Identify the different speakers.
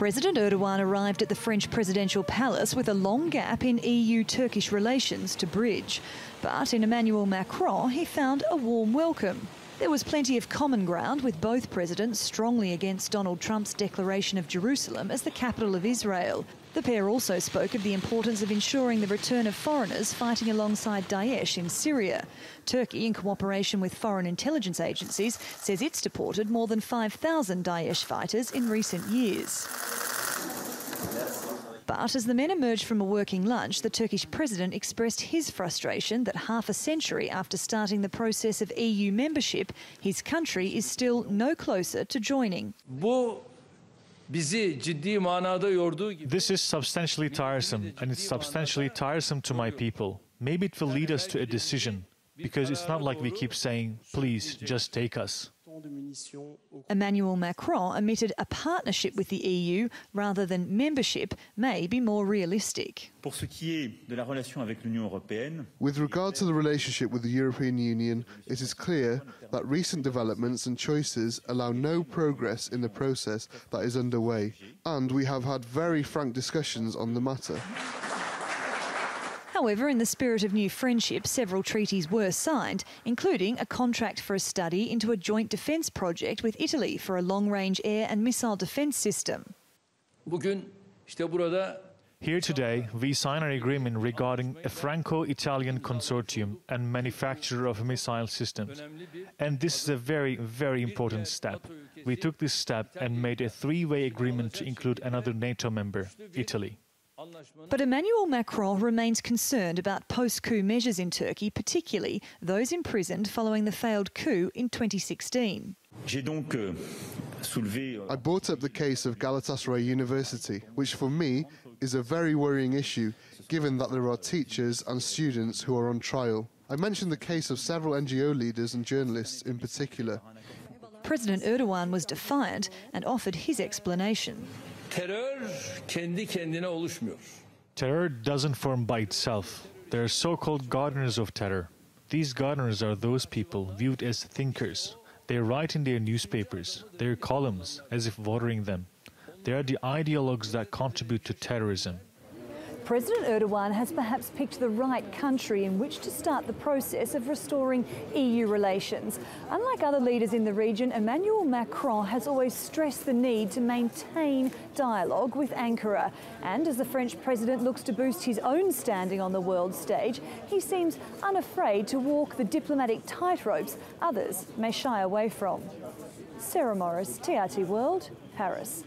Speaker 1: President Erdogan arrived at the French presidential palace with a long gap in EU-Turkish relations to bridge. But in Emmanuel Macron, he found a warm welcome. There was plenty of common ground, with both presidents strongly against Donald Trump's declaration of Jerusalem as the capital of Israel. The pair also spoke of the importance of ensuring the return of foreigners fighting alongside Daesh in Syria. Turkey, in cooperation with foreign intelligence agencies, says it's deported more than 5,000 Daesh fighters in recent years. But as the men emerged from a working lunch, the Turkish president expressed his frustration that half a century after starting the process of EU membership, his country is still no closer to joining.
Speaker 2: This is substantially tiresome, and it's substantially tiresome to my people. Maybe it will lead us to a decision, because it's not like we keep saying, please, just take us.
Speaker 1: Emmanuel Macron admitted a partnership with the EU rather than membership may be more realistic.
Speaker 3: With regard to the relationship with the European Union, it is clear that recent developments and choices allow no progress in the process that is underway, and we have had very frank discussions on the matter.
Speaker 1: However, in the spirit of new friendship, several treaties were signed, including a contract for a study into a joint defence project with Italy for a long-range air and missile defence system.
Speaker 2: Here today, we sign an agreement regarding a Franco-Italian consortium and manufacturer of missile systems. And this is a very, very important step. We took this step and made a three-way agreement to include another NATO member, Italy.
Speaker 1: But Emmanuel Macron remains concerned about post-coup measures in Turkey, particularly those imprisoned following the failed coup in 2016.
Speaker 3: I brought up the case of Galatasaray University, which for me is a very worrying issue, given that there are teachers and students who are on trial. I mentioned the case of several NGO leaders and journalists in particular.
Speaker 1: President Erdogan was defiant and offered his explanation.
Speaker 2: Terror doesn't form by itself. There are so-called gardeners of terror. These gardeners are those people viewed as thinkers. They write in their newspapers, their columns, as if watering them. They are the ideologues that contribute to terrorism.
Speaker 1: President Erdogan has perhaps picked the right country in which to start the process of restoring EU relations. Unlike other leaders in the region, Emmanuel Macron has always stressed the need to maintain dialogue with Ankara. And as the French president looks to boost his own standing on the world stage, he seems unafraid to walk the diplomatic tightropes others may shy away from. Sarah Morris, TRT World, Paris.